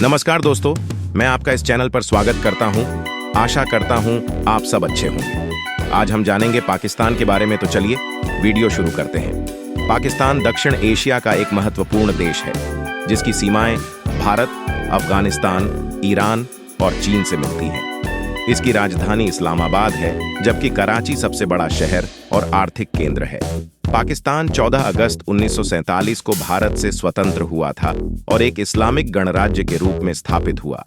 नमस्कार दोस्तों, मैं आपका इस चैनल पर स्वागत करता हूं। आशा करता हूं आप सब अच्छे होंगे। आज हम जानेंगे पाकिस्तान के बारे में, तो चलिए वीडियो शुरू करते हैं। पाकिस्तान दक्षिण एशिया का एक महत्वपूर्ण देश है, जिसकी सीमाएं भारत, अफगानिस्तान, ईरान और चीन से मिलती हैं। इसकी राजधानी इस्लामाबाद है, जबकि कराची सबसे बड़ा शहर और आर्थिक केंद्र है। पाकिस्तान 14 अगस्त 1947 को भारत से स्वतंत्र हुआ था और एक इस्लामिक गणराज्य के रूप में स्थापित हुआ।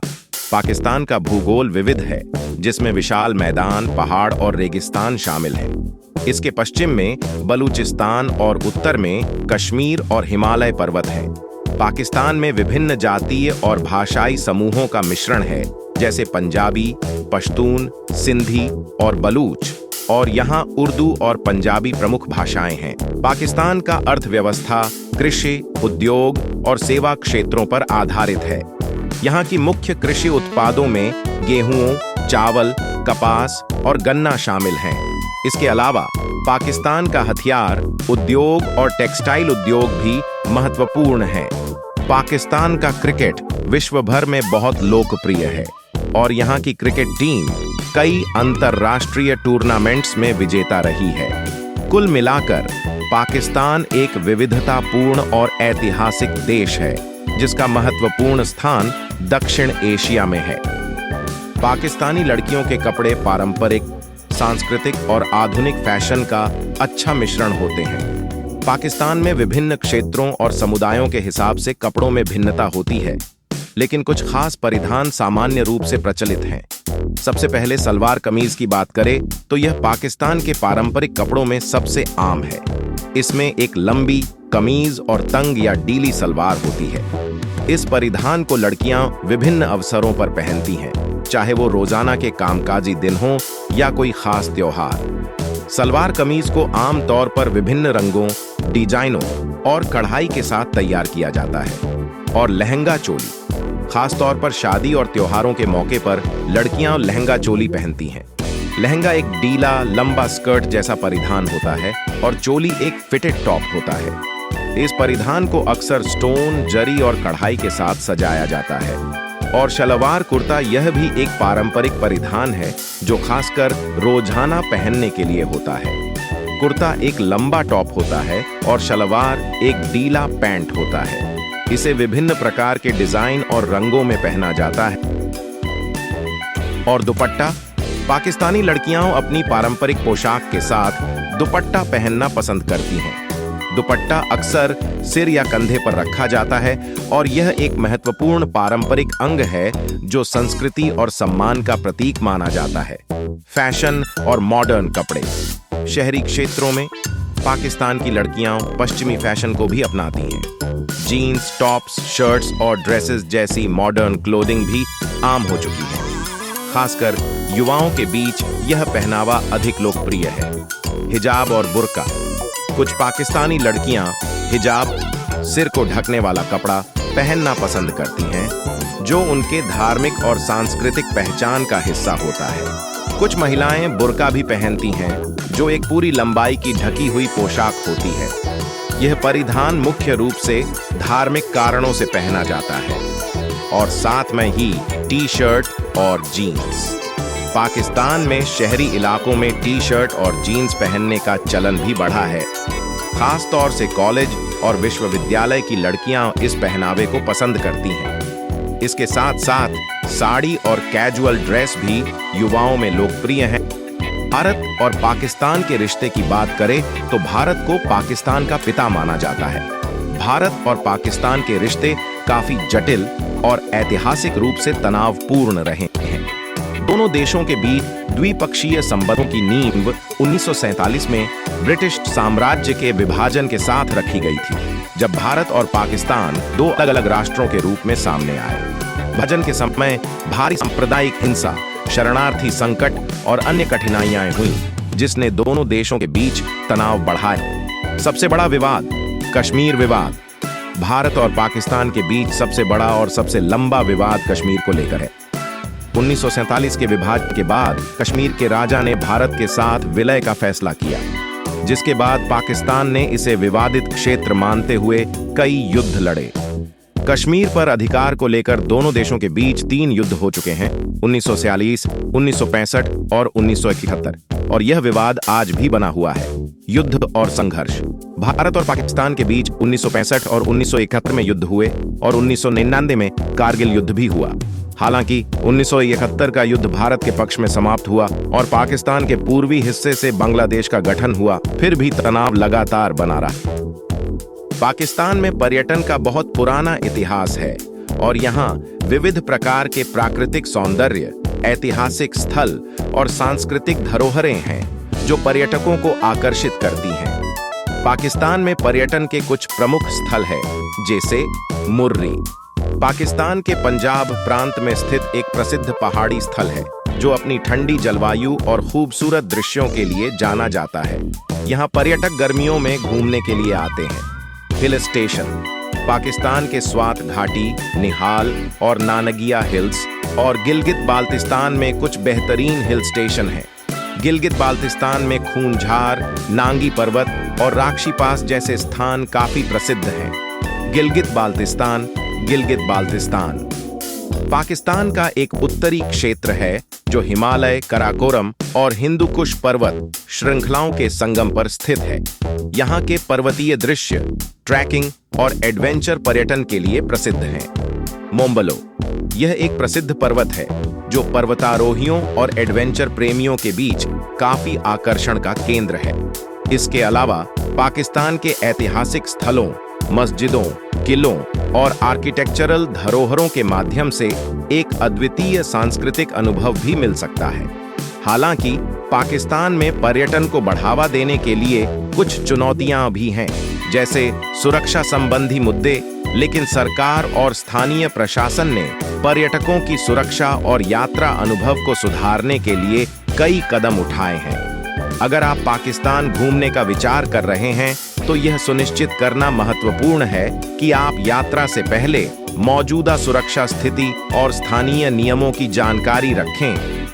पाकिस्तान का भूगोल विविध है, जिसमें विशाल मैदान, पहाड़ और रेगिस्तान शामिल हैं। इसके पश्चिम में बलूचिस्तान और उत्तर में कश्मीर और हिमालय पर्वत हैं। पाकिस्तान में विभिन्न जातीय और भाषाई समूहों का मिश्रण है, जैसे पंजाबी, पश्तून, सिंधी और बलूच, और यहाँ उर्दू और पंजाबी प्रमुख भाषाएं हैं। पाकिस्तान का अर्थव्यवस्था कृषि, उद्योग और सेवा क्षेत्रों पर आधारित है। यहाँ की मुख्य कृषि उत्पादों में गेहूं, चावल, कपास और गन्ना शामिल हैं। इसके अलावा पाकिस्तान का हथियार उद्योग और टेक्सटाइल उद्योग भी महत्वपूर्ण है। पाकिस्तान का क्रिकेट विश्व भर में बहुत लोकप्रिय है और यहाँ की क्रिकेट टीम कई अंतर्राष्ट्रीय टूर्नामेंट्स में विजेता रही है। कुल मिलाकर पाकिस्तान एक विविधतापूर्ण और ऐतिहासिक देश है, जिसका महत्वपूर्ण स्थान दक्षिण एशिया में है। पाकिस्तानी लड़कियों के कपड़े पारंपरिक, सांस्कृतिक और आधुनिक फैशन का अच्छा मिश्रण होते हैं। पाकिस्तान में विभिन्न क्षेत्रों और समुदायों के हिसाब से कपड़ों में भिन्नता होती है, लेकिन कुछ खास परिधान सामान्य रूप से प्रचलित हैं। सबसे पहले सलवार कमीज की बात करें तो यह पाकिस्तान के पारंपरिक कपड़ों में सबसे आम है। इसमें एक लंबी कमीज और तंग या डीली सलवार होती है। इस परिधान को लड़कियां विभिन्न अवसरों पर पहनती हैं, चाहे वो रोजाना के कामकाजी दिन हो या कोई खास त्योहार। सलवार कमीज को आमतौर पर विभिन्न रंगों, डिजाइनों और कढ़ाई के साथ तैयार किया जाता है। और लहंगा चोली, खास तौर पर शादी और त्योहारों के मौके पर लड़कियां लहंगा चोली पहनती हैं। लहंगा एक डीला, लंबा स्कर्ट जैसा परिधान होता है और चोली एक फिटेड टॉप होता है। इस परिधान को अक्सर स्टोन, जरी और कढ़ाई के साथ सजाया जाता है। और शलवार कुर्ता, यह भी एक पारंपरिक परिधान है जो खासकर रोजाना पहनने के लिए होता है। कुर्ता एक लंबा टॉप होता है और शलवार एक डीला पैंट होता है। इसे विभिन्न प्रकार के डिजाइन और रंगों में पहना जाता है। और दुपट्टा, पाकिस्तानी लड़कियां अपनी पारंपरिक पोशाक के साथ दुपट्टा पहनना पसंद करती हैं। दुपट्टा अक्सर सिर या कंधे पर रखा जाता है और यह एक महत्वपूर्ण पारंपरिक अंग है जो संस्कृति और सम्मान का प्रतीक माना जाता है। फैशन और मॉडर्न कपड़े, शहरी क्षेत्रों में पाकिस्तान की लड़कियां पश्चिमी फैशन को भी अपनाती हैं। जीन्स, टॉप्स, शर्ट्स और ड्रेसेस जैसी मॉडर्न क्लोथिंग भी आम हो चुकी है। खासकर युवाओं के बीच यह पहनावा अधिक लोकप्रिय है। हिजाब और बुर्का, कुछ पाकिस्तानी लड़कियां हिजाब, सिर को ढकने वाला कपड़ा पहनना पसंद करती हैं, जो उनके धार्मिक और सांस्कृतिक पहचान का हिस्सा होता है। कुछ महिलाएं बुर्का भी पहनती हैं, जो एक पूरी लंबाई की ढकी हुई पोशाक होती है। यह परिधान मुख्य रूप से धार्मिक कारणों से पहना जाता है। और साथ में ही टी शर्ट और जीन्स। पाकिस्तान में शहरी इलाकों में टी शर्ट और जीन्स पहनने का चलन भी बढ़ा है। खास तौर से कॉलेज और विश्वविद्यालय की लड़कियां इस पहनावे को पसंद करती हैं। इसके साथ साथ साड़ी और कैजुअल ड्रेस भी युवाओं में लोकप्रिय है। भारत और पाकिस्तान के रिश्ते की बात करें तो भारत को पाकिस्तान का पिता माना जाता है। भारत और पाकिस्तान के रिश्ते काफी जटिल और ऐतिहासिक रूप से तनावपूर्ण रहे हैं। दोनों देशों के बीच द्विपक्षीय संबंधों की नींव 1947 में ब्रिटिश साम्राज्य के विभाजन के साथ रखी गई थी, जब भारत और पाकिस्तान दो अलग-अलग राष्ट्रों के रूप में सामने आए। विभाजन के समय भारी सांप्रदायिक हिंसा, शरणार्थी संकट और अन्य कठिनाइयां हुई, जिसने दोनों देशों के बीच तनाव बढ़ाया। सबसे बड़ा विवाद कश्मीर विवाद। भारत और पाकिस्तान के बीच सबसे बड़ा और सबसे लंबा विवाद कश्मीर को लेकर है। 1947 के विभाजन के बाद कश्मीर के राजा ने भारत के साथ विलय का फैसला किया, जिसके बाद पाकिस्तान ने इसे विवादित क्षेत्र मानते हुए कई युद्ध लड़े। कश्मीर पर अधिकार को लेकर दोनों देशों के बीच 3 युद्ध हो चुके हैं, 1946, 1965 और 1971, और यह विवाद आज भी बना हुआ है। युद्ध और संघर्ष। भारत और पाकिस्तान के बीच 1965 और 1971 में युद्ध हुए और 1999 में कारगिल युद्ध भी हुआ। हालांकि 1971 का युद्ध भारत के पक्ष में समाप्त हुआ और पाकिस्तान के पूर्वी हिस्से से बांग्लादेश का गठन हुआ, फिर भी तनाव लगातार बना रहा। पाकिस्तान में पर्यटन का बहुत पुराना इतिहास है और यहाँ विविध प्रकार के प्राकृतिक सौंदर्य, ऐतिहासिक स्थल और सांस्कृतिक धरोहरें हैं जो पर्यटकों को आकर्षित करती हैं। पाकिस्तान में पर्यटन के कुछ प्रमुख स्थल हैं, जैसे मुर्री। पाकिस्तान के पंजाब प्रांत में स्थित एक प्रसिद्ध पहाड़ी स्थल है जो अपनी ठंडी जलवायु और खूबसूरत दृश्यों के लिए जाना जाता है। यहाँ पर्यटक गर्मियों में घूमने के लिए आते हैं। Hill station. पाकिस्तान के स्वात घाटी, निहाल और नानगिया हिल्स और गिलगित बाल्तिस्तान में कुछ बेहतरीन हिल स्टेशन हैं। गिलगित बाल्तिस्तान में खूंझार, नांगी पर्वत और राक्षी पास जैसे स्थान काफी प्रसिद्ध हैं। गिलगित बाल्तिस्तान। पाकिस्तान का एक उत्तरी क्षेत्र है जो हिमालय, कराकोरम और हिंदू कुश पर्वत श्रृंखलाओं के संगम पर स्थित है। यहाँ के पर्वतीय दृश्य ट्रैकिंग और एडवेंचर पर्यटन के लिए प्रसिद्ध हैं। मोम्बलो। यह एक प्रसिद्ध पर्वत है जो पर्वतारोहियों और एडवेंचर प्रेमियों के बीच काफी आकर्षण का केंद्र है। इसके अलावा पाकिस्तान के ऐतिहासिक स्थलों, मस्जिदों, किलों और आर्किटेक्चरल धरोहरों के माध्यम से एक अद्वितीय सांस्कृतिक अनुभव भी मिल सकता है। हालांकि पाकिस्तान में पर्यटन को बढ़ावा देने के लिए कुछ चुनौतियां भी हैं, जैसे सुरक्षा संबंधी मुद्दे, लेकिन सरकार और स्थानीय प्रशासन ने पर्यटकों की सुरक्षा और यात्रा अनुभव को सुधारने के लिए कई कदम उठाए हैं। अगर आप पाकिस्तान घूमने का विचार कर रहे हैं तो यह सुनिश्चित करना महत्वपूर्ण है कि आप यात्रा से पहले मौजूदा सुरक्षा स्थिति और स्थानीय नियमों की जानकारी रखें